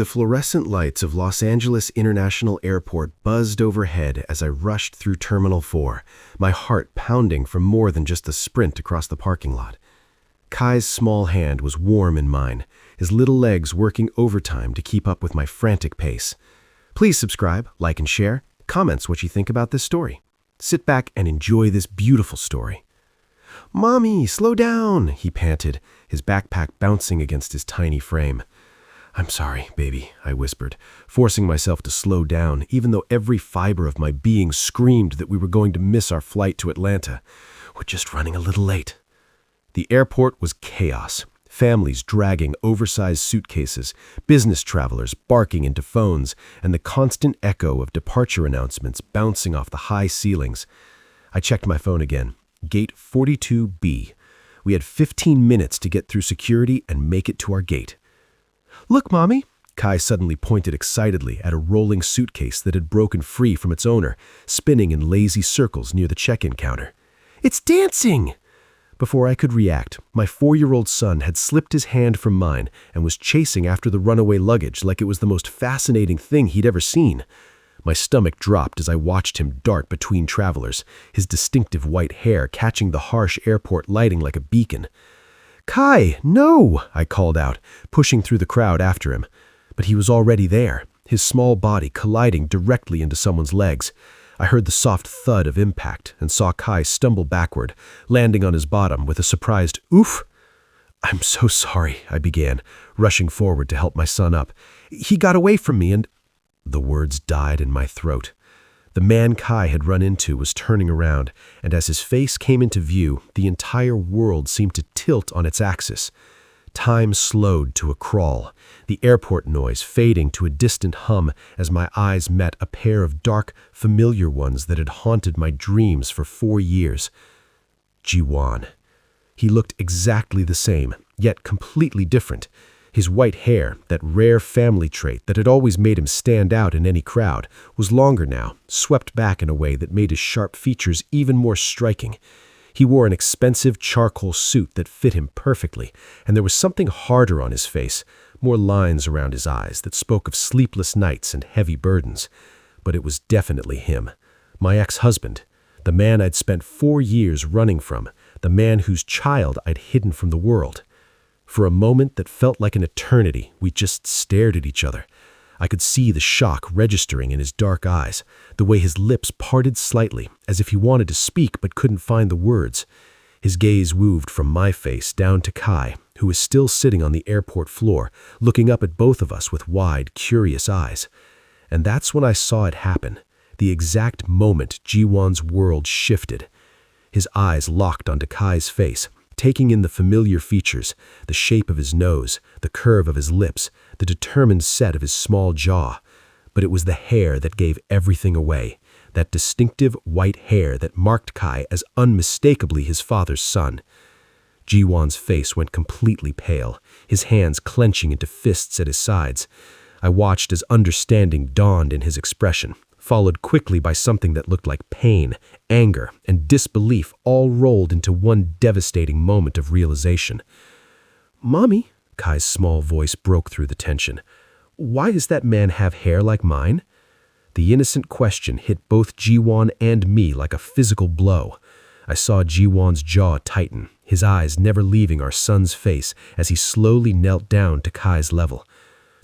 The fluorescent lights of Los Angeles International Airport buzzed overhead as I rushed through Terminal 4, my heart pounding for more than just a sprint across the parking lot. Kai's small hand was warm in mine, his little legs working overtime to keep up with my frantic pace. Please subscribe, like and share, comments what you think about this story. Sit back and enjoy this beautiful story. "Mommy, slow down," he panted, his backpack bouncing against his tiny frame. "I'm sorry, baby," I whispered, forcing myself to slow down, even though every fiber of my being screamed that we were going to miss our flight to Atlanta. "We're just running a little late." The airport was chaos. Families dragging oversized suitcases, business travelers barking into phones, and the constant echo of departure announcements bouncing off the high ceilings. I checked my phone again. Gate 42B. We had 15 minutes to get through security and make it to our gate. "Look, Mommy!" Kai suddenly pointed excitedly at a rolling suitcase that had broken free from its owner, spinning in lazy circles near the check-in counter. "It's dancing!" Before I could react, my 4-year-old son had slipped his hand from mine and was chasing after the runaway luggage like it was the most fascinating thing he'd ever seen. My stomach dropped as I watched him dart between travelers, his distinctive white hair catching the harsh airport lighting like a beacon. "Kai, no!" I called out, pushing through the crowd after him. But he was already there, his small body colliding directly into someone's legs. I heard the soft thud of impact and saw Kai stumble backward, landing on his bottom with a surprised oof. "I'm so sorry," I began, rushing forward to help my son up. "He got away from me and—" The words died in my throat. The man Kai had run into was turning around, and as his face came into view, the entire world seemed to tilt on its axis. Time slowed to a crawl, the airport noise fading to a distant hum as my eyes met a pair of dark, familiar ones that had haunted my dreams for 4 years. Ji-won. He looked exactly the same, yet completely different. His white hair, that rare family trait that had always made him stand out in any crowd, was longer now, swept back in a way that made his sharp features even more striking. He wore an expensive charcoal suit that fit him perfectly, and there was something harder on his face, more lines around his eyes that spoke of sleepless nights and heavy burdens. But it was definitely him, my ex-husband, the man I'd spent 4 years running from, the man whose child I'd hidden from the world. For a moment that felt like an eternity, we just stared at each other. I could see the shock registering in his dark eyes, the way his lips parted slightly, as if he wanted to speak but couldn't find the words. His gaze moved from my face down to Kai, who was still sitting on the airport floor, looking up at both of us with wide, curious eyes. And that's when I saw it happen, the exact moment Ji-won's world shifted. His eyes locked onto Kai's face, taking in the familiar features, the shape of his nose, the curve of his lips, the determined set of his small jaw. But it was the hair that gave everything away, that distinctive white hair that marked Kai as unmistakably his father's son. Ji-won's face went completely pale, his hands clenching into fists at his sides. I watched as understanding dawned in his expression, followed quickly by something that looked like pain, anger, and disbelief all rolled into one devastating moment of realization. "Mommy," Kai's small voice broke through the tension. "Why does that man have hair like mine?" The innocent question hit both Ji-won and me like a physical blow. I saw Ji-won's jaw tighten, his eyes never leaving our son's face as he slowly knelt down to Kai's level.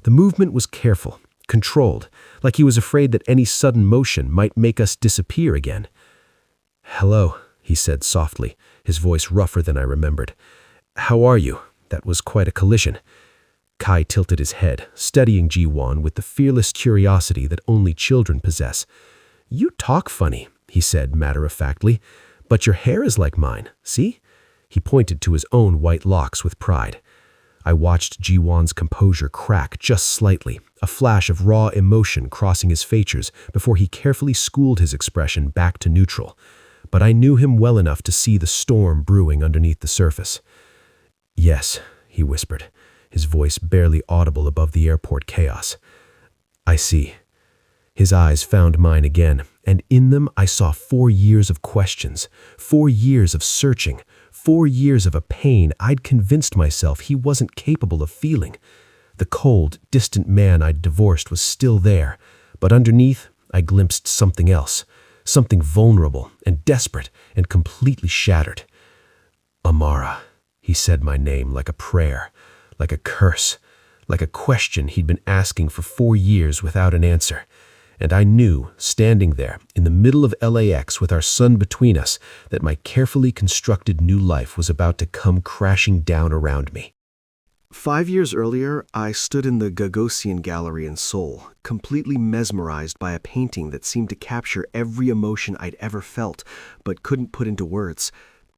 The movement was careful, controlled, like he was afraid that any sudden motion might make us disappear again. "Hello," he said softly, his voice rougher than I remembered. "How are you? That was quite a collision." Kai tilted his head, studying Ji-won with the fearless curiosity that only children possess. "You talk funny," he said matter-of-factly, "but your hair is like mine, see?" He pointed to his own white locks with pride. I watched Ji-won's composure crack just slightly, a flash of raw emotion crossing his features before he carefully schooled his expression back to neutral. But I knew him well enough to see the storm brewing underneath the surface. "Yes," he whispered, his voice barely audible above the airport chaos. "I see." His eyes found mine again, and in them I saw 4 years of questions, 4 years of searching, 4 years of a pain I'd convinced myself he wasn't capable of feeling. The cold, distant man I'd divorced was still there, but underneath, I glimpsed something else, something vulnerable and desperate and completely shattered. Amara, he said my name like a prayer, like a curse, like a question he'd been asking for 4 years without an answer. And I knew, standing there in the middle of LAX with our sun between us, that my carefully constructed new life was about to come crashing down around me. 5 years earlier, I stood in the Gagosian Gallery in Seoul, completely mesmerized by a painting that seemed to capture every emotion I'd ever felt, but couldn't put into words.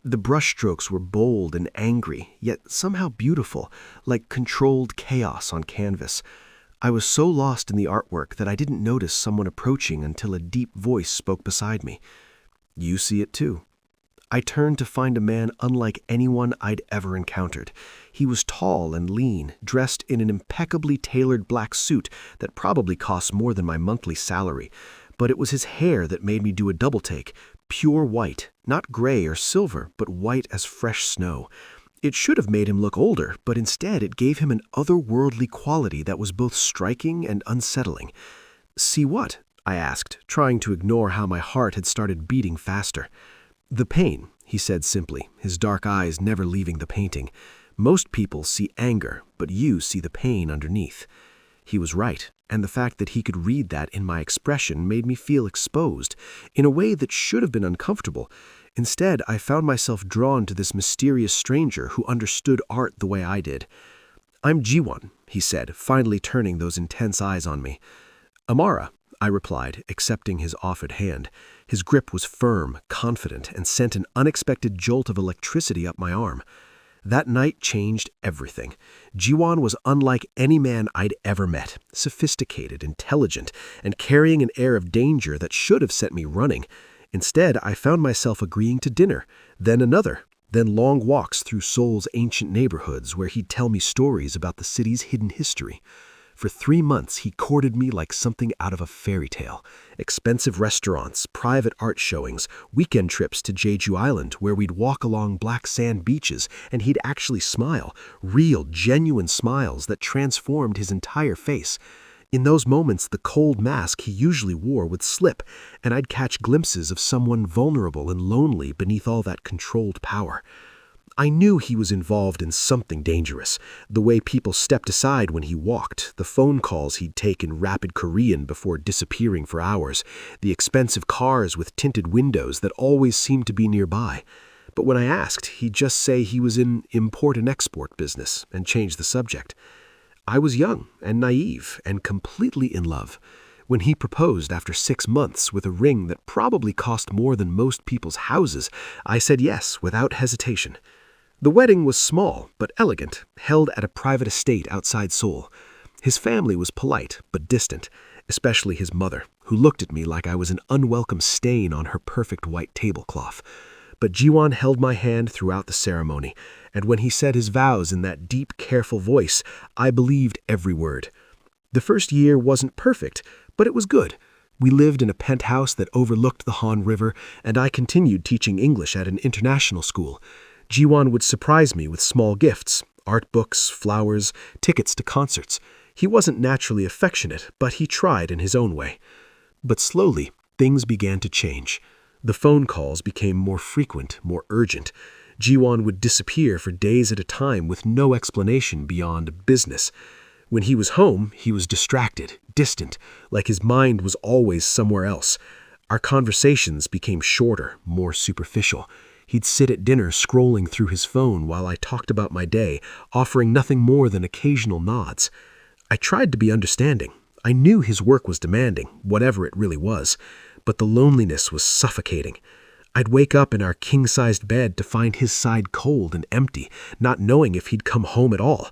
The brushstrokes were bold and angry, yet somehow beautiful, like controlled chaos on canvas. I was so lost in the artwork that I didn't notice someone approaching until a deep voice spoke beside me. "You see it too." I turned to find a man unlike anyone I'd ever encountered. He was tall and lean, dressed in an impeccably tailored black suit that probably cost more than my monthly salary. But it was his hair that made me do a double take, pure white, not gray or silver, but white as fresh snow. It should have made him look older, but instead it gave him an otherworldly quality that was both striking and unsettling. "See what?" I asked, trying to ignore how my heart had started beating faster. "The pain," he said simply, his dark eyes never leaving the painting. "Most people see anger, but you see the pain underneath." He was right, and the fact that he could read that in my expression made me feel exposed, in a way that should have been uncomfortable. Instead, I found myself drawn to this mysterious stranger who understood art the way I did. "I'm Jiwon," he said, finally turning those intense eyes on me. "Amara," I replied, accepting his offered hand. His grip was firm, confident, and sent an unexpected jolt of electricity up my arm. That night changed everything. Jiwon was unlike any man I'd ever met, sophisticated, intelligent, and carrying an air of danger that should have sent me running. Instead, I found myself agreeing to dinner, then another, then long walks through Seoul's ancient neighborhoods where he'd tell me stories about the city's hidden history. For 3 months, he courted me like something out of a fairy tale. Expensive restaurants, private art showings, weekend trips to Jeju Island where we'd walk along black sand beaches and he'd actually smile, real, genuine smiles that transformed his entire face. In those moments, the cold mask he usually wore would slip, and I'd catch glimpses of someone vulnerable and lonely beneath all that controlled power. I knew he was involved in something dangerous. The way people stepped aside when he walked, the phone calls he'd take in rapid Korean before disappearing for hours, the expensive cars with tinted windows that always seemed to be nearby. But when I asked, he'd just say he was in import and export business and change the subject. I was young and naive and completely in love. When he proposed after 6 months with a ring that probably cost more than most people's houses, I said yes without hesitation. The wedding was small but elegant, held at a private estate outside Seoul. His family was polite but distant, especially his mother, who looked at me like I was an unwelcome stain on her perfect white tablecloth. But Jiwon held my hand throughout the ceremony, and when he said his vows in that deep, careful voice, I believed every word. The first year wasn't perfect, but it was good. We lived in a penthouse that overlooked the Han River, and I continued teaching English at an international school. Jiwon would surprise me with small gifts, art books, flowers, tickets to concerts. He wasn't naturally affectionate, but he tried in his own way. But slowly, things began to change. The phone calls became more frequent, more urgent. Jiwon would disappear for days at a time with no explanation beyond business. When he was home, he was distracted, distant, like his mind was always somewhere else. Our conversations became shorter, more superficial. He'd sit at dinner scrolling through his phone while I talked about my day, offering nothing more than occasional nods. I tried to be understanding. I knew his work was demanding, whatever it really was, but the loneliness was suffocating. I'd wake up in our king-sized bed to find his side cold and empty, not knowing if he'd come home at all.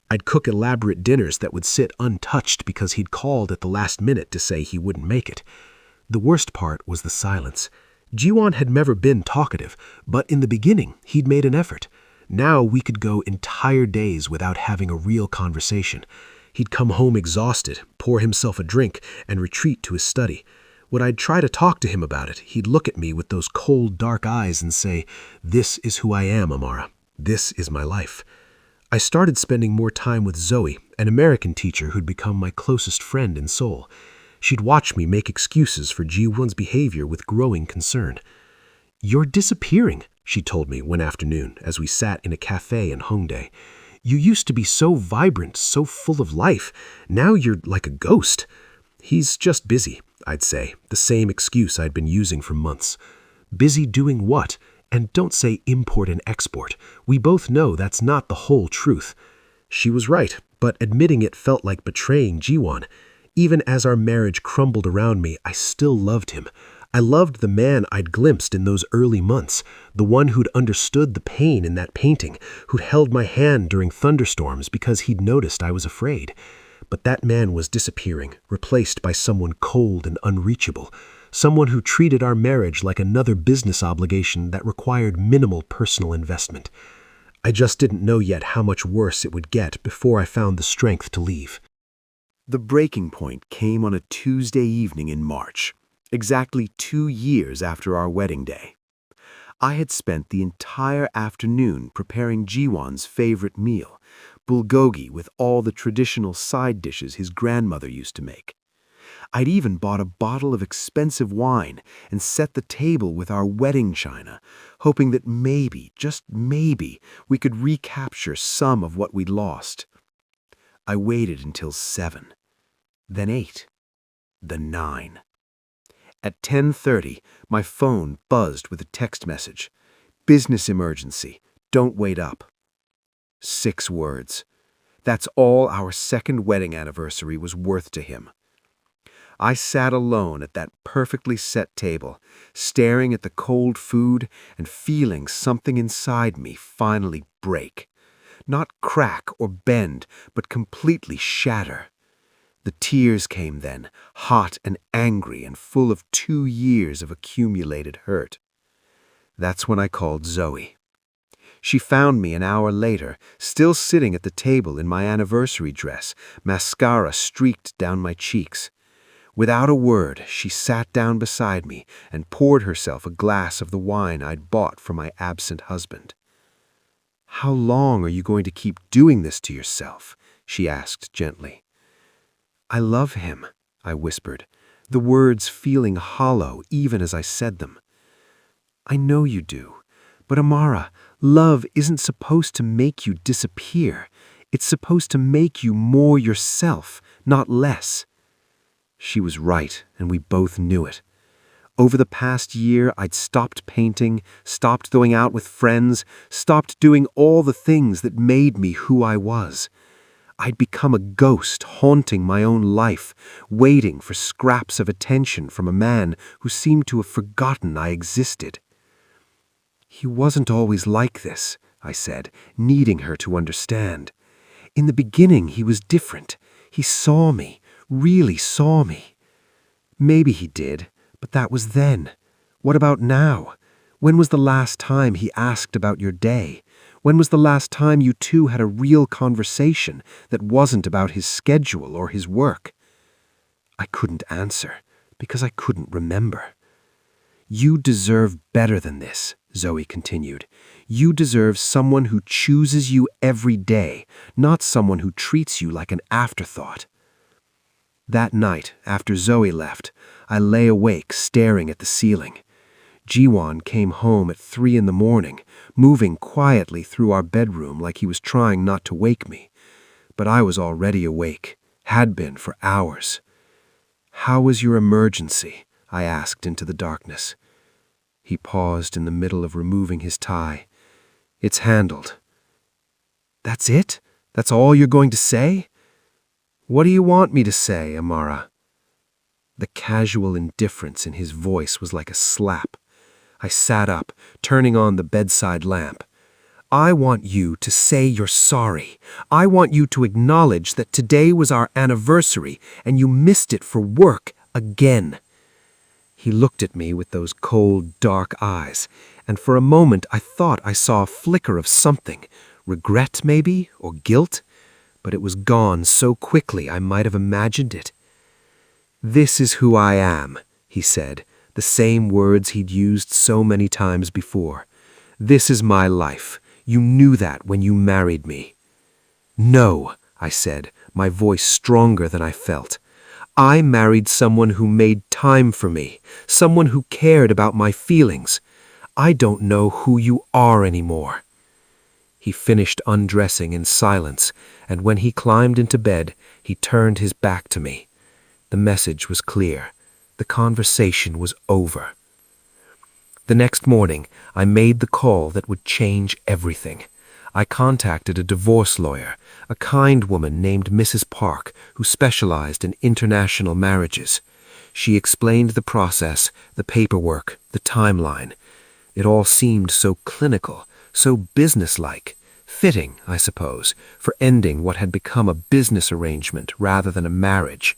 I'd cook elaborate dinners that would sit untouched because he'd called at the last minute to say he wouldn't make it. The worst part was the silence. Jiwon had never been talkative, but in the beginning, he'd made an effort. Now we could go entire days without having a real conversation. He'd come home exhausted, pour himself a drink, and retreat to his study. When I'd try to talk to him about it, he'd look at me with those cold, dark eyes and say, "This is who I am, Amara. This is my life." I started spending more time with Zoe, an American teacher who'd become my closest friend in Seoul. She'd watch me make excuses for Ji-won's behavior with growing concern. "You're disappearing," she told me one afternoon as we sat in a cafe in Hongdae. "You used to be so vibrant, so full of life. Now you're like a ghost." "He's just busy," I'd say, the same excuse I'd been using for months. Busy doing what? And don't say import and export. We both know that's not the whole truth. She was right, but admitting it felt like betraying Ji-won. Even as our marriage crumbled around me, I still loved him. I loved the man I'd glimpsed in those early months, the one who'd understood the pain in that painting, who'd held my hand during thunderstorms because he'd noticed I was afraid. But that man was disappearing, replaced by someone cold and unreachable, someone who treated our marriage like another business obligation that required minimal personal investment. I just didn't know yet how much worse it would get before I found the strength to leave. The breaking point came on a Tuesday evening in March, exactly 2 years after our wedding day. I had spent the entire afternoon preparing Ji-won's favorite meal, bulgogi with all the traditional side dishes his grandmother used to make. I'd even bought a bottle of expensive wine and set the table with our wedding china, hoping that maybe, just maybe, we could recapture some of what we'd lost. I waited until 7, then 8, then 9. At 10:30, my phone buzzed with a text message. "Business emergency. Don't wait up." 6 words. That's all our second wedding anniversary was worth to him. I sat alone at that perfectly set table, staring at the cold food and feeling something inside me finally break. Not crack or bend, but completely shatter. The tears came then, hot and angry and full of 2 years of accumulated hurt. That's when I called Zoe. She found me an hour later, still sitting at the table in my anniversary dress, mascara streaked down my cheeks. Without a word, she sat down beside me and poured herself a glass of the wine I'd bought for my absent husband. "How long are you going to keep doing this to yourself?" she asked gently. "I love him," I whispered, the words feeling hollow even as I said them. "I know you do, but Amara, love isn't supposed to make you disappear. It's supposed to make you more yourself, not less." She was right, and we both knew it. Over the past year, I'd stopped painting, stopped going out with friends, stopped doing all the things that made me who I was. I'd become a ghost haunting my own life, waiting for scraps of attention from a man who seemed to have forgotten I existed. "He wasn't always like this," I said, needing her to understand. "In the beginning, he was different. He saw me, really saw me." "Maybe he did, but that was then. What about now? When was the last time he asked about your day? When was the last time you two had a real conversation that wasn't about his schedule or his work?" I couldn't answer because I couldn't remember. "You deserve better than this," Zoe continued. "You deserve someone who chooses you every day, not someone who treats you like an afterthought." That night, after Zoe left, I lay awake staring at the ceiling. Ji-won came home at 3 in the morning, moving quietly through our bedroom like he was trying not to wake me. But I was already awake, had been for hours. "How was your emergency?" I asked into the darkness. He paused in the middle of removing his tie. "It's handled." "That's it? That's all you're going to say?" "What do you want me to say, Amara?" The casual indifference in his voice was like a slap. I sat up, turning on the bedside lamp. "I want you to say you're sorry. I want you to acknowledge that today was our anniversary and you missed it for work again." He looked at me with those cold, dark eyes, and for a moment I thought I saw a flicker of something, regret maybe, or guilt, but it was gone so quickly I might have imagined it. "This is who I am," he said, the same words he'd used so many times before. "This is my life. You knew that when you married me." "No," I said, my voice stronger than I felt. "I married someone who made time for me, someone who cared about my feelings. I don't know who you are anymore." He finished undressing in silence, and when he climbed into bed, he turned his back to me. The message was clear. The conversation was over. The next morning, I made the call that would change everything. I contacted a divorce lawyer, a kind woman named Mrs. Park, who specialized in international marriages. She explained the process, the paperwork, the timeline. It all seemed so clinical, so businesslike, fitting, I suppose, for ending what had become a business arrangement rather than a marriage.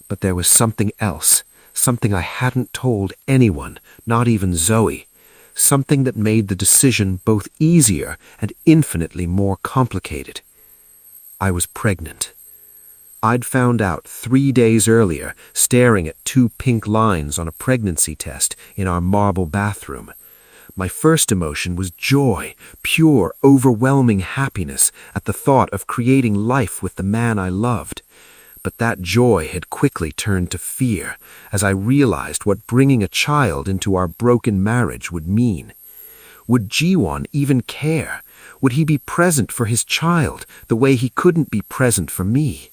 But there was something else, something I hadn't told anyone, not even Zoe, something that made the decision both easier and infinitely more complicated. I was pregnant. I'd found out 3 days earlier, staring at 2 pink lines on a pregnancy test in our marble bathroom. My first emotion was joy, pure, overwhelming happiness at the thought of creating life with the man I loved. But that joy had quickly turned to fear as I realized what bringing a child into our broken marriage would mean. Would Jiwon even care? Would he be present for his child the way he couldn't be present for me?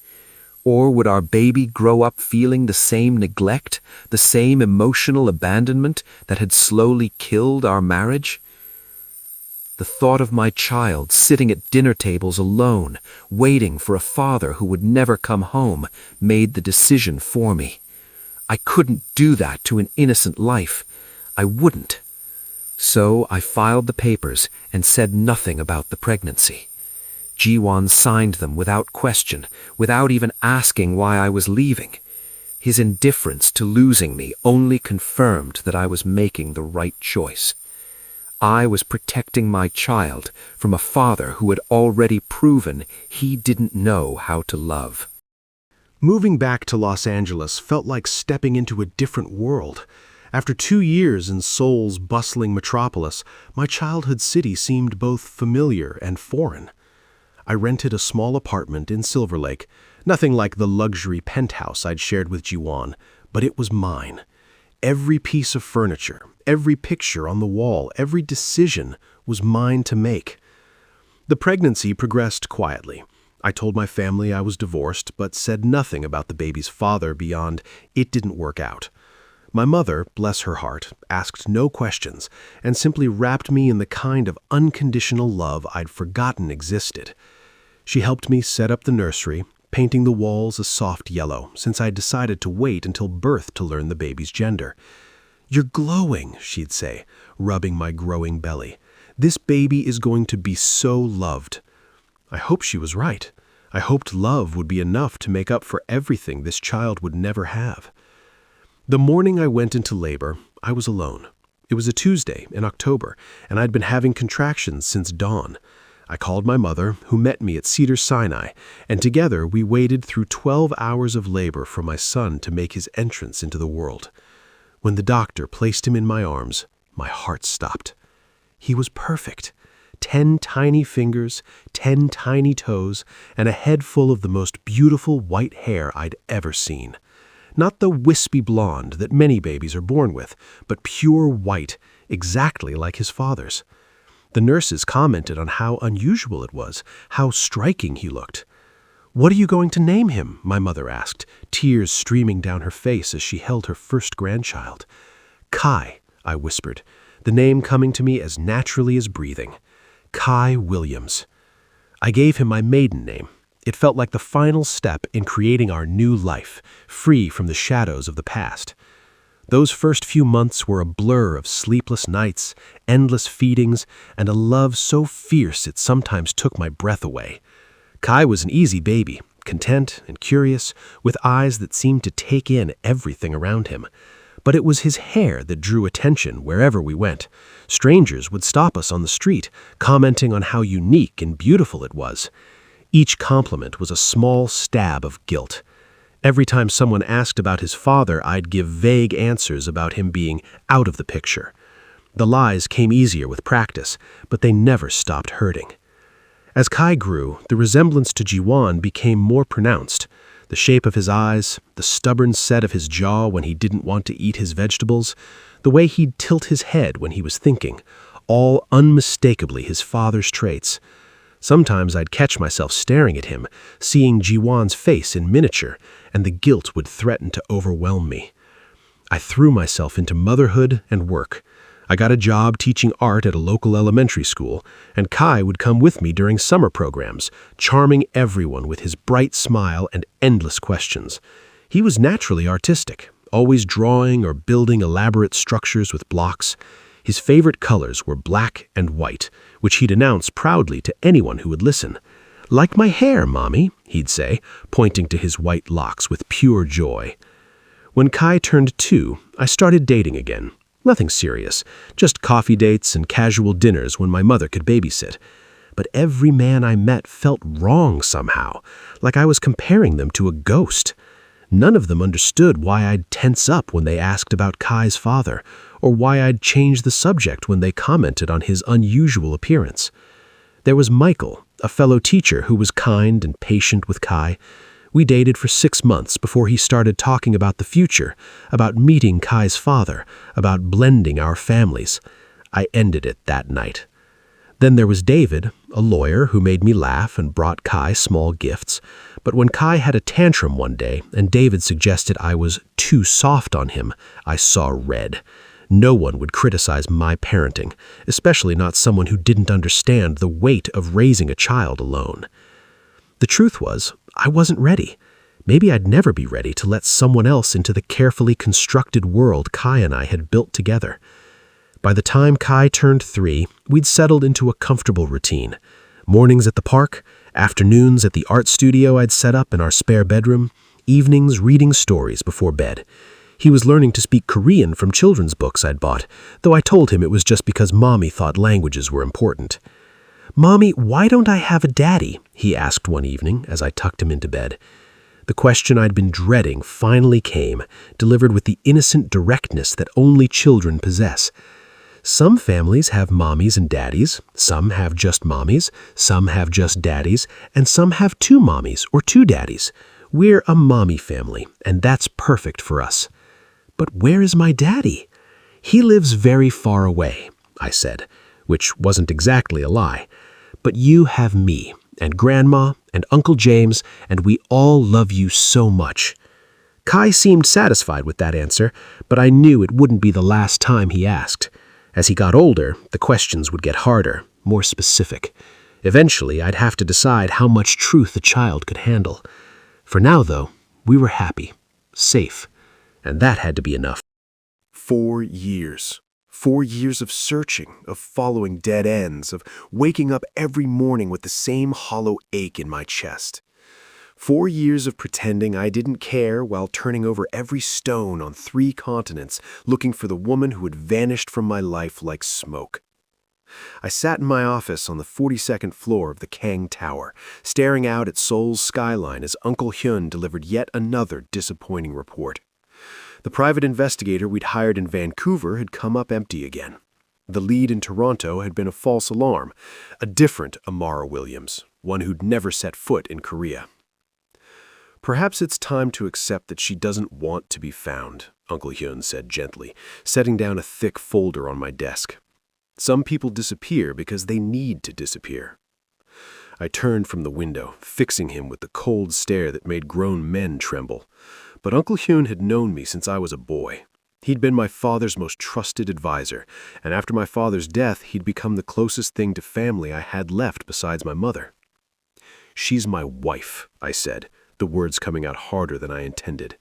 Or would our baby grow up feeling the same neglect, the same emotional abandonment that had slowly killed our marriage? The thought of my child sitting at dinner tables alone, waiting for a father who would never come home, made the decision for me. I couldn't do that to an innocent life. I wouldn't. So I filed the papers and said nothing about the pregnancy. Jiwon signed them without question, without even asking why I was leaving. His indifference to losing me only confirmed that I was making the right choice. I was protecting my child from a father who had already proven he didn't know how to love. Moving back to Los Angeles felt like stepping into a different world. After 2 years in Seoul's bustling metropolis, my childhood city seemed both familiar and foreign. I rented a small apartment in Silver Lake, nothing like the luxury penthouse I'd shared with Jiwon, but it was mine. Every piece of furniture, every picture on the wall, every decision was mine to make. The pregnancy progressed quietly. I told my family I was divorced, but said nothing about the baby's father beyond it didn't work out. My mother, bless her heart, asked no questions and simply wrapped me in the kind of unconditional love I'd forgotten existed. She helped me set up the nursery, painting the walls a soft yellow, since I'd decided to wait until birth to learn the baby's gender. "You're glowing," she'd say, rubbing my growing belly. "This baby is going to be so loved." I hoped she was right. I hoped love would be enough to make up for everything this child would never have. The morning I went into labor, I was alone. It was a Tuesday in October, and I'd been having contractions since dawn. I called my mother, who met me at Cedars-Sinai, and together we waited through 12 hours of labor for my son to make his entrance into the world. When the doctor placed him in my arms, my heart stopped. He was perfect. 10 tiny fingers, 10 tiny toes, and a head full of the most beautiful white hair I'd ever seen. Not the wispy blonde that many babies are born with, but pure white, exactly like his father's. The nurses commented on how unusual it was, how striking he looked. "What are you going to name him?" my mother asked, tears streaming down her face as she held her first grandchild. "Kai," I whispered, the name coming to me as naturally as breathing. Kai Williams. I gave him my maiden name. It felt like the final step in creating our new life, free from the shadows of the past. Those first few months were a blur of sleepless nights, endless feedings, and a love so fierce it sometimes took my breath away. Kai was an easy baby, content and curious, with eyes that seemed to take in everything around him. But it was his hair that drew attention wherever we went. Strangers would stop us on the street, commenting on how unique and beautiful it was. Each compliment was a small stab of guilt. Every time someone asked about his father, I'd give vague answers about him being out of the picture. The lies came easier with practice, but they never stopped hurting. As Kai grew, the resemblance to Jiwan became more pronounced. The shape of his eyes, the stubborn set of his jaw when he didn't want to eat his vegetables, the way he'd tilt his head when he was thinking, all unmistakably his father's traits. Sometimes I'd catch myself staring at him, seeing Jiwan's face in miniature, and the guilt would threaten to overwhelm me. I threw myself into motherhood and work. I got a job teaching art at a local elementary school, and Kai would come with me during summer programs, charming everyone with his bright smile and endless questions. He was naturally artistic, always drawing or building elaborate structures with blocks. His favorite colors were black and white, which he'd announce proudly to anyone who would listen. "Like my hair, Mommy," he'd say, pointing to his white locks with pure joy. When Kai turned 2, I started dating again. Nothing serious, just coffee dates and casual dinners when my mother could babysit. But every man I met felt wrong somehow, like I was comparing them to a ghost. None of them understood why I'd tense up when they asked about Kai's father, or why I'd change the subject when they commented on his unusual appearance. There was Michael, a fellow teacher who was kind and patient with Kai. We dated for 6 months before he started talking about the future, about meeting Kai's father, about blending our families. I ended it that night. Then there was David, a lawyer who made me laugh and brought Kai small gifts. But when Kai had a tantrum one day and David suggested I was too soft on him, I saw red. No one would criticize my parenting, especially not someone who didn't understand the weight of raising a child alone. The truth was, I wasn't ready. Maybe I'd never be ready to let someone else into the carefully constructed world Kai and I had built together. By the time Kai turned 3, we'd settled into a comfortable routine. Mornings at the park, afternoons at the art studio I'd set up in our spare bedroom, evenings reading stories before bed. He was learning to speak Korean from children's books I'd bought, though I told him it was just because Mommy thought languages were important. "Mommy, why don't I have a daddy?" he asked one evening as I tucked him into bed. The question I'd been dreading finally came, delivered with the innocent directness that only children possess. Some families have mommies and daddies, some have just mommies, some have just daddies, and some have 2 mommies or 2 daddies. We're a mommy family, and that's perfect for us. "But where is my daddy?" "He lives very far away," I said, which wasn't exactly a lie. "But you have me, and Grandma, and Uncle James, and we all love you so much." Kai seemed satisfied with that answer, but I knew it wouldn't be the last time he asked. As he got older, the questions would get harder, more specific. Eventually, I'd have to decide how much truth a child could handle. For now, though, we were happy, safe, and that had to be enough. 4 years. 4 years of searching, of following dead ends, of waking up every morning with the same hollow ache in my chest. 4 years of pretending I didn't care while turning over every stone on 3 continents, looking for the woman who had vanished from my life like smoke. I sat in my office on the 42nd floor of the Kang Tower, staring out at Seoul's skyline as Uncle Hyun delivered yet another disappointing report. The private investigator we'd hired in Vancouver had come up empty again. The lead in Toronto had been a false alarm, a different Amara Williams, one who'd never set foot in Korea. "Perhaps it's time to accept that she doesn't want to be found," Uncle Hyun said gently, setting down a thick folder on my desk. "Some people disappear because they need to disappear." I turned from the window, fixing him with the cold stare that made grown men tremble. But Uncle Hyun had known me since I was a boy. He'd been my father's most trusted advisor, and after my father's death, he'd become the closest thing to family I had left besides my mother. "She's my wife," I said, the words coming out harder than I intended.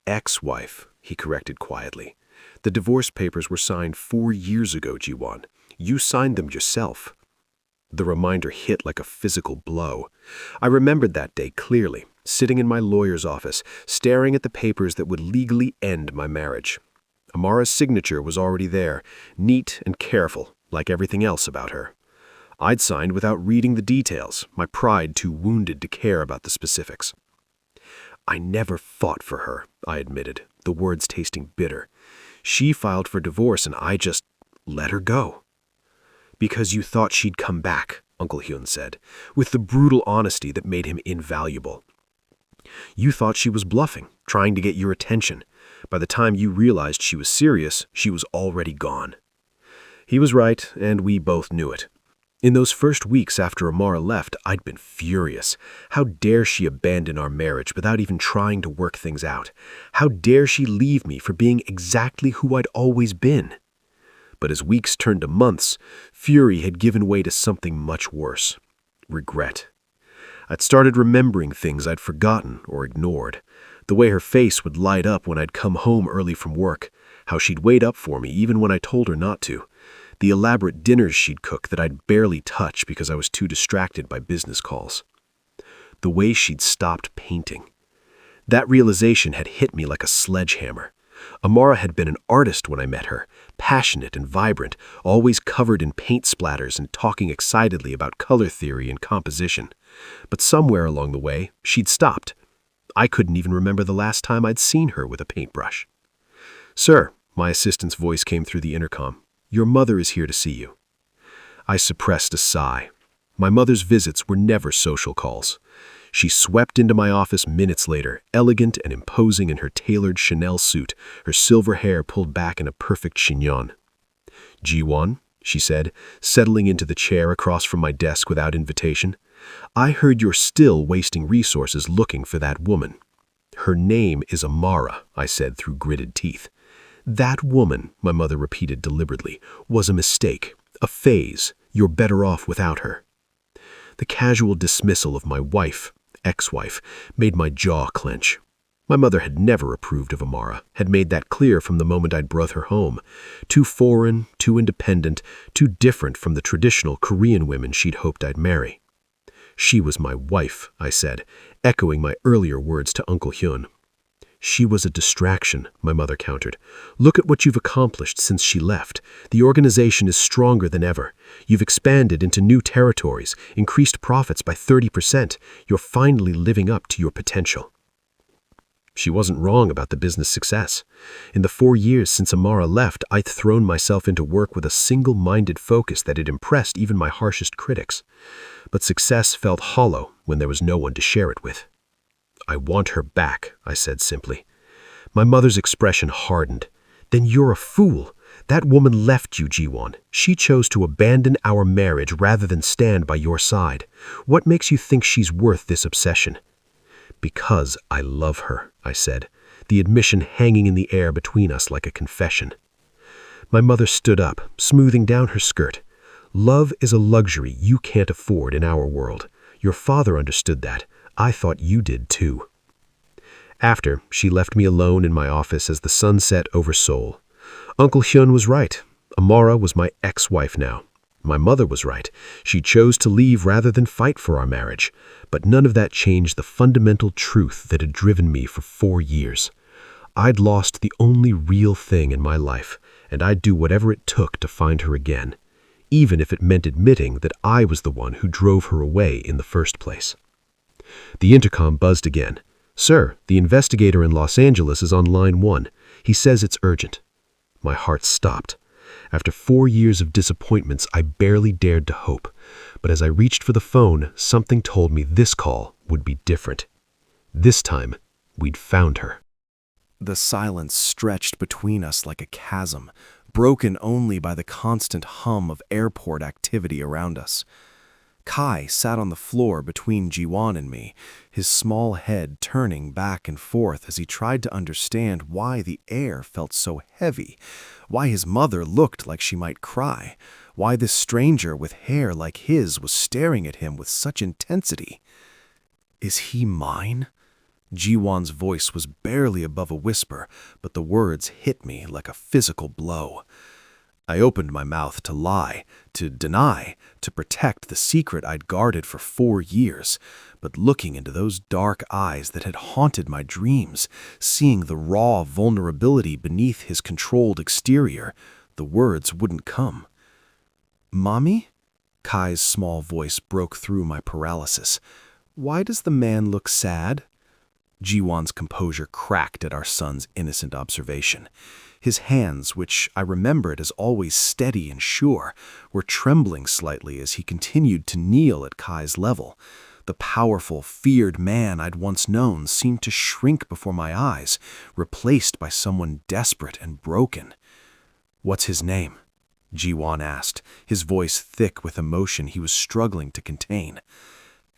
"Ex-wife," he corrected quietly. "The divorce papers were signed 4 years ago, Jiwan. You signed them yourself." The reminder hit like a physical blow. I remembered that day clearly, sitting in my lawyer's office, staring at the papers that would legally end my marriage. Amara's signature was already there, neat and careful, like everything else about her. I'd signed without reading the details, my pride too wounded to care about the specifics. "I never fought for her," I admitted, the words tasting bitter. "She filed for divorce and I just let her go." "Because you thought she'd come back," Uncle Hyun said, with the brutal honesty that made him invaluable. You thought she was bluffing, trying to get your attention. By the time you realized she was serious, she was already gone. He was right, and we both knew it. In those first weeks after Amara left, I'd been furious. How dare she abandon our marriage without even trying to work things out? How dare she leave me for being exactly who I'd always been? But as weeks turned to months, fury had given way to something much worse: regret. I'd started remembering things I'd forgotten or ignored. The way her face would light up when I'd come home early from work, how she'd wait up for me even when I told her not to, the elaborate dinners she'd cook that I'd barely touch because I was too distracted by business calls. The way she'd stopped painting. That realization had hit me like a sledgehammer. Amara had been an artist when I met her, passionate and vibrant, always covered in paint splatters and talking excitedly about color theory and composition. But somewhere along the way, she'd stopped. I couldn't even remember the last time I'd seen her with a paintbrush. "Sir," my assistant's voice came through the intercom, "your mother is here to see you." I suppressed a sigh. My mother's visits were never social calls. She swept into my office minutes later, elegant and imposing in her tailored Chanel suit, her silver hair pulled back in a perfect chignon. "Ji-won," she said, settling into the chair across from my desk without invitation, "I heard you're still wasting resources looking for that woman." "Her name is Amara," I said through gritted teeth. "That woman," my mother repeated deliberately, "was a mistake, a phase. You're better off without her." The casual dismissal of my wife, ex-wife, made my jaw clench. My mother had never approved of Amara, had made that clear from the moment I'd brought her home. Too foreign, too independent, too different from the traditional Korean women she'd hoped I'd marry. "She was my wife," I said, echoing my earlier words to Uncle Hyun. "She was a distraction," my mother countered. "Look at what you've accomplished since she left. The organization is stronger than ever. You've expanded into new territories, increased profits by 30%. You're finally living up to your potential." She wasn't wrong about the business success. In the 4 years since Amara left, I'd thrown myself into work with a single-minded focus that had impressed even my harshest critics. But success felt hollow when there was no one to share it with. "I want her back," I said simply. My mother's expression hardened. "Then you're a fool. That woman left you, Ji-won. She chose to abandon our marriage rather than stand by your side. What makes you think she's worth this obsession?" "Because I love her," I said, the admission hanging in the air between us like a confession. My mother stood up, smoothing down her skirt. "Love is a luxury you can't afford in our world. Your father understood that. I thought you did too." After, she left me alone in my office as the sun set over Seoul. Uncle Hyun was right. Amara was my ex-wife now. My mother was right. She chose to leave rather than fight for our marriage. But none of that changed the fundamental truth that had driven me for 4 years. I'd lost the only real thing in my life, and I'd do whatever it took to find her again, even if it meant admitting that I was the one who drove her away in the first place. The intercom buzzed again. "Sir, the investigator in Los Angeles is on line 1. He says it's urgent." My heart stopped. After 4 years of disappointments, I barely dared to hope. But as I reached for the phone, something told me this call would be different. This time, we'd found her. The silence stretched between us like a chasm, broken only by the constant hum of airport activity around us. Kai sat on the floor between Ji-won and me, his small head turning back and forth as he tried to understand why the air felt so heavy, why his mother looked like she might cry, why this stranger with hair like his was staring at him with such intensity. "Is he mine?" Ji-won's voice was barely above a whisper, but the words hit me like a physical blow. I opened my mouth to lie, to deny, to protect the secret I'd guarded for 4 years, but looking into those dark eyes that had haunted my dreams, seeing the raw vulnerability beneath his controlled exterior, the words wouldn't come. "Mommy?" Kai's small voice broke through my paralysis. "Why does the man look sad?" Jiwon's composure cracked at our son's innocent observation. His hands, which I remembered as always steady and sure, were trembling slightly as he continued to kneel at Kai's level. The powerful, feared man I'd once known seemed to shrink before my eyes, replaced by someone desperate and broken. "What's his name?" Jiwon asked, his voice thick with emotion he was struggling to contain.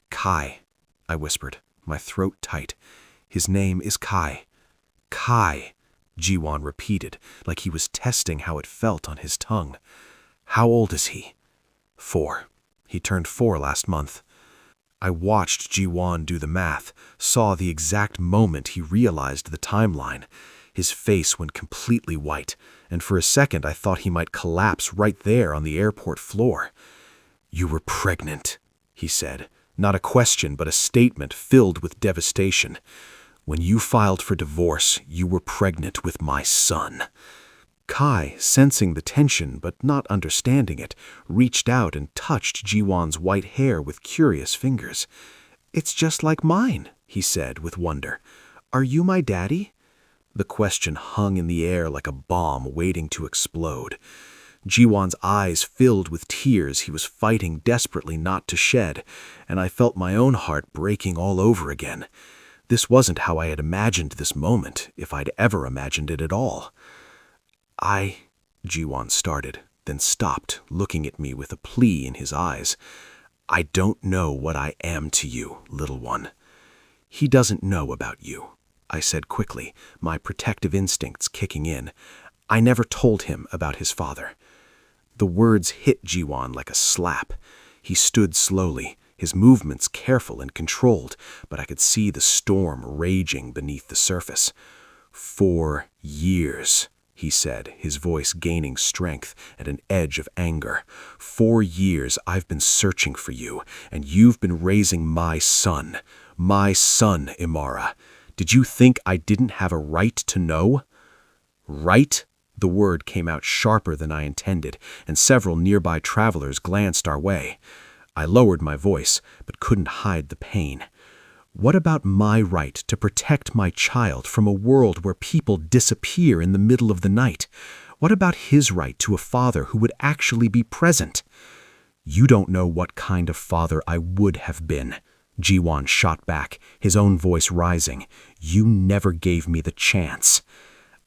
"Kai," I whispered, my throat tight. "His name is Kai." "Kai," Jiwon repeated, like he was testing how it felt on his tongue. "How old is he?" "4. He turned 4 last month." I watched Jiwon do the math, saw the exact moment he realized the timeline. His face went completely white, and for a second I thought he might collapse right there on the airport floor. "You were pregnant," he said, not a question but a statement filled with devastation. "When you filed for divorce, you were pregnant with my son." Kai, sensing the tension but not understanding it, reached out and touched Jiwon's white hair with curious fingers. "It's just like mine," he said with wonder. "Are you my daddy?" The question hung in the air like a bomb waiting to explode. Jiwon's eyes filled with tears he was fighting desperately not to shed, and I felt my own heart breaking all over again. This wasn't how I had imagined this moment, if I'd ever imagined it at all. Jiwon started, then stopped, looking at me with a plea in his eyes. "I don't know what I am to you, little one." "He doesn't know about you," I said quickly, my protective instincts kicking in. "I never told him about his father." The words hit Jiwon like a slap. He stood slowly, his movements careful and controlled, but I could see the storm raging beneath the surface. 4 years, he said, his voice gaining strength and an edge of anger. 4 years I've been searching for you, and you've been raising my son. My son, Imara. Did you think I didn't have a right to know?" "Right?" The word came out sharper than I intended, and several nearby travelers glanced our way. I lowered my voice, but couldn't hide the pain. "What about my right to protect my child from a world where people disappear in the middle of the night? What about his right to a father who would actually be present?" "You don't know what kind of father I would have been," Jiwon shot back, his own voice rising. "You never gave me the chance.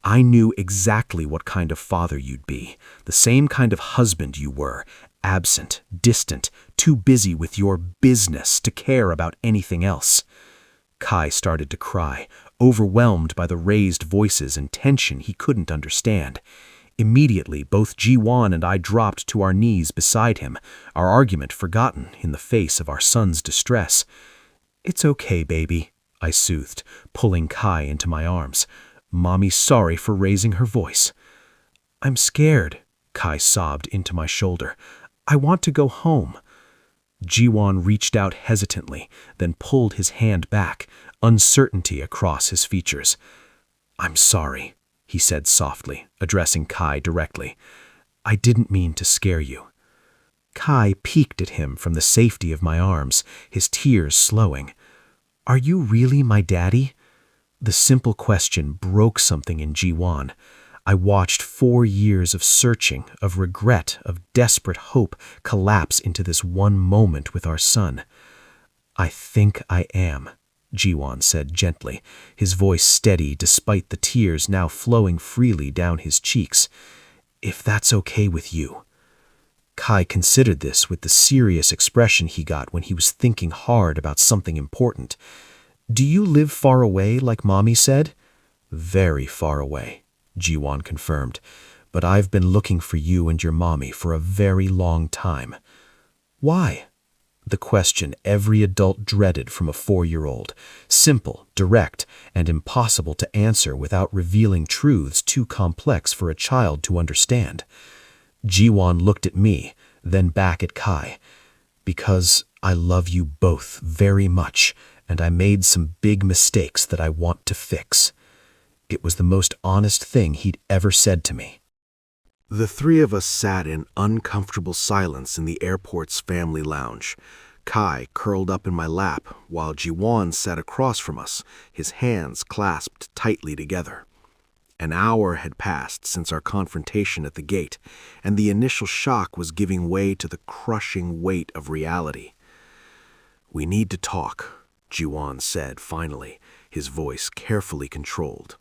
I knew exactly what kind of father you'd be, the same kind of husband you were, absent, distant, too busy with your business to care about anything else." Kai started to cry, overwhelmed by the raised voices and tension he couldn't understand. Immediately, both Jiwon and I dropped to our knees beside him, our argument forgotten in the face of our son's distress. "It's okay, baby," I soothed, pulling Kai into my arms. "Mommy's sorry for raising her voice." "I'm scared," Kai sobbed into my shoulder. "I want to go home." Jiwon reached out hesitantly, then pulled his hand back, uncertainty across his features. "I'm sorry," he said softly, addressing Kai directly. "I didn't mean to scare you." Kai peeked at him from the safety of my arms, his tears slowing. "Are you really my daddy?" The simple question broke something in Jiwon. I watched 4 years of searching, of regret, of desperate hope collapse into this one moment with our son. "I think I am," Jiwon said gently, his voice steady despite the tears now flowing freely down his cheeks. "If that's okay with you." Kai considered this with the serious expression he got when he was thinking hard about something important. "Do you live far away, like Mommy said?" "Very far away," Jiwon confirmed. "But I've been looking for you and your mommy for a very long time." "Why?" The question every adult dreaded from a 4-year-old. Simple, direct, and impossible to answer without revealing truths too complex for a child to understand. Jiwon looked at me, then back at Kai. "Because I love you both very much, and I made some big mistakes that I want to fix." It was the most honest thing he'd ever said to me. The 3 of us sat in uncomfortable silence in the airport's family lounge. Kai curled up in my lap while Jiwan sat across from us, his hands clasped tightly together. An hour had passed since our confrontation at the gate, and the initial shock was giving way to the crushing weight of reality. "We need to talk," Jiwan said finally, his voice carefully controlled.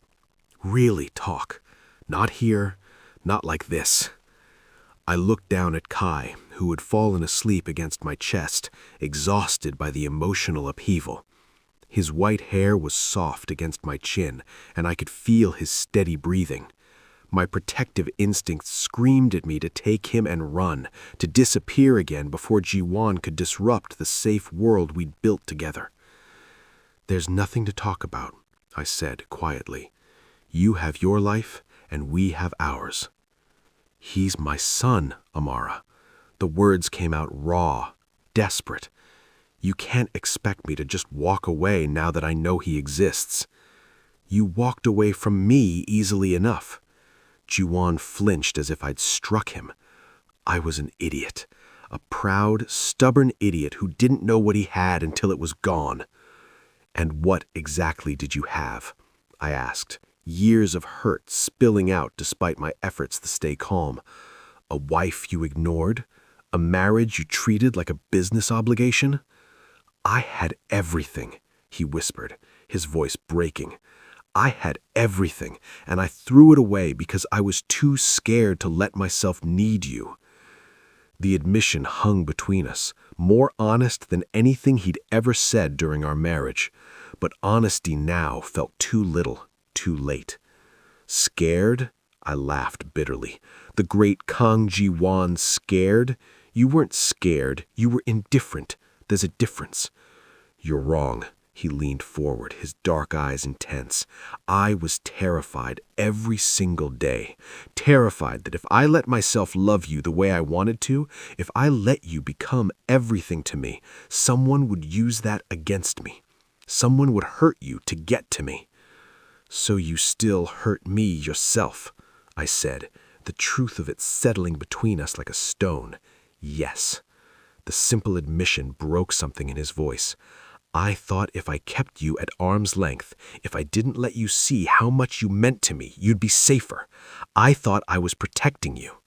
"Really talk. Not here, not like this." I looked down at Kai, who had fallen asleep against my chest, exhausted by the emotional upheaval. His white hair was soft against my chin, and I could feel his steady breathing. My protective instincts screamed at me to take him and run, to disappear again before Jiwan could disrupt the safe world we'd built together. "There's nothing to talk about," I said quietly. "You have your life, and we have ours." "He's my son, Amara." The words came out raw, desperate. "You can't expect me to just walk away now that I know he exists." "You walked away from me easily enough." Jiwan flinched as if I'd struck him. I was an idiot, a proud, stubborn idiot who didn't know what he had until it was gone. "And what exactly did you have?" I asked, years of hurt spilling out despite my efforts to stay calm. "A wife you ignored? A marriage you treated like a business obligation?" "I had everything," he whispered, his voice breaking. "I had everything, and I threw it away because I was too scared to let myself need you." The admission hung between us, more honest than anything he'd ever said during our marriage. But honesty now felt too little, too late. "Scared?" I laughed bitterly. "The great Kang Ji-wan scared? You weren't scared, you were indifferent. There's a difference." "You're wrong." He leaned forward, his dark eyes intense. "I was terrified every single day. Terrified that if I let myself love you the way I wanted to, if I let you become everything to me, someone would use that against me. Someone would hurt you to get to me." "So you still hurt me yourself," I said, the truth of it settling between us like a stone. "Yes." The simple admission broke something in his voice. "I thought if I kept you at arm's length, if I didn't let you see how much you meant to me, you'd be safer. I thought I was protecting you."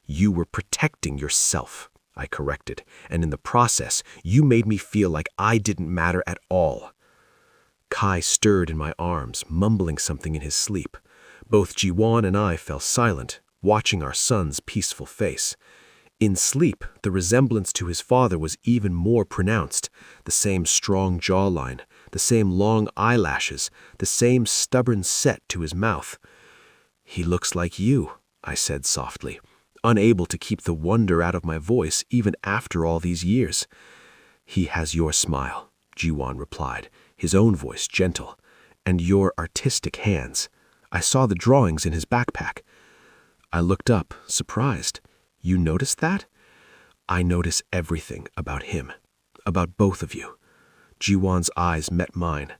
"You were protecting yourself," I corrected, "and in the process, you made me feel like I didn't matter at all." Kai stirred in my arms, mumbling something in his sleep. Both Jiwan and I fell silent, watching our son's peaceful face. In sleep, the resemblance to his father was even more pronounced. The same strong jawline, the same long eyelashes, the same stubborn set to his mouth. "He looks like you," I said softly, unable to keep the wonder out of my voice even after all these years. "He has your smile," Jiwan replied, his own voice gentle, "and your artistic hands. I saw the drawings in his backpack." I looked up, surprised. "You noticed that?" "I notice everything about him, about both of you." Jiwan's eyes met mine.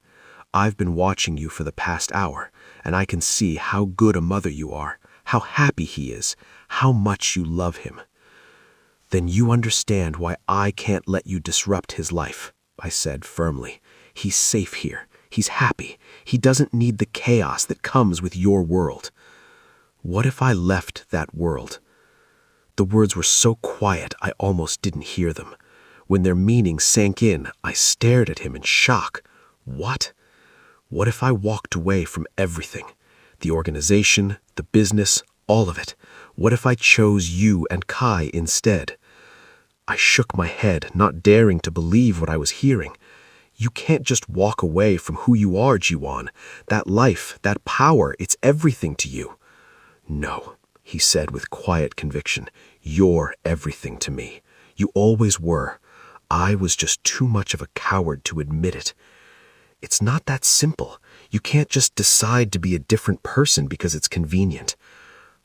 "I've been watching you for the past hour, and I can see how good a mother you are, how happy he is, how much you love him." "Then you understand why I can't let you disrupt his life," I said firmly. "He's safe here. He's happy. He doesn't need the chaos that comes with your world." "What if I left that world?" The words were so quiet I almost didn't hear them. When their meaning sank in, I stared at him in shock. What? What if I walked away from everything? The organization, the business, all of it. What if I chose you and Kai instead? I shook my head, not daring to believe what I was hearing. "You can't just walk away from who you are, Jiwan. That life, that power, it's everything to you." "No," he said with quiet conviction. "You're everything to me. You always were. I was just too much of a coward to admit it." "It's not that simple. You can't just decide to be a different person because it's convenient."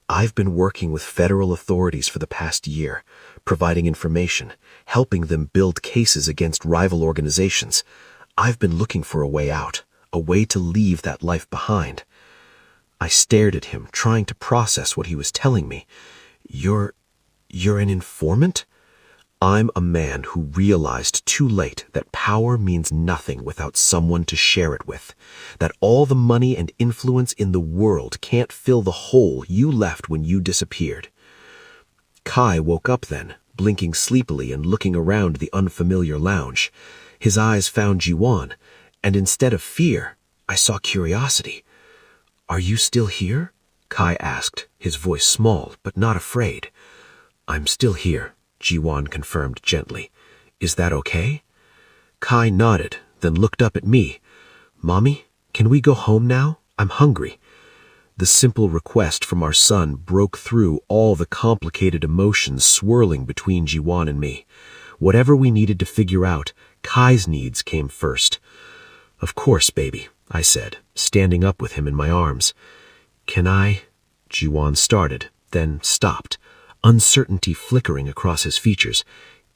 "I've been working with federal authorities for the past year, providing information, helping them build cases against rival organizations. I've been looking for a way out, a way to leave that life behind." I stared at him, trying to process what he was telling me. You're an informant?" I'm a man who realized too late that power means nothing without someone to share it with, that all the money and influence in the world can't fill the hole you left when you disappeared. Kai woke up then, blinking sleepily and looking around the unfamiliar lounge. His eyes found Jiwan, and instead of fear, I saw curiosity. "Are you still here?" Kai asked, his voice small but not afraid. "I'm still here," Jiwan confirmed gently. "Is that okay?" Kai nodded, then looked up at me. "Mommy, can we go home now? I'm hungry." The simple request from our son broke through all the complicated emotions swirling between Jiwan and me. Whatever we needed to figure out, Kai's needs came first. "Of course, baby," I said, standing up with him in my arms. "Can I?" Jiwan started, then stopped, uncertainty flickering across his features.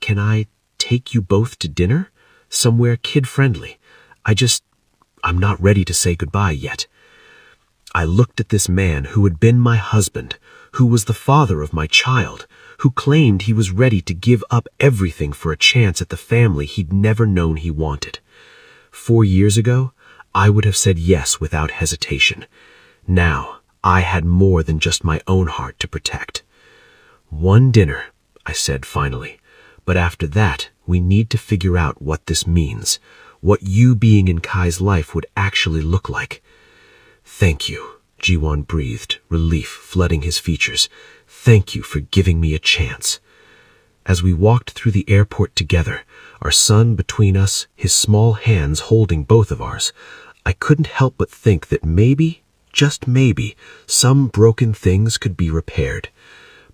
"Can I take you both to dinner? Somewhere kid-friendly. I'm not ready to say goodbye yet." I looked at this man who had been my husband, who was the father of my child, who claimed he was ready to give up everything for a chance at the family he'd never known he wanted. 4 years ago, I would have said yes without hesitation. Now, I had more than just my own heart to protect. "One dinner," I said finally, "but after that, we need to figure out what this means, what you being in Kai's life would actually look like." "Thank you," Jiwan breathed, relief flooding his features. "Thank you for giving me a chance." As we walked through the airport together, our son between us, his small hands holding both of ours, I couldn't help but think that maybe, just maybe, some broken things could be repaired.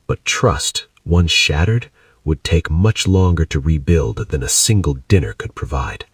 But trust, once shattered, would take much longer to rebuild than a single dinner could provide.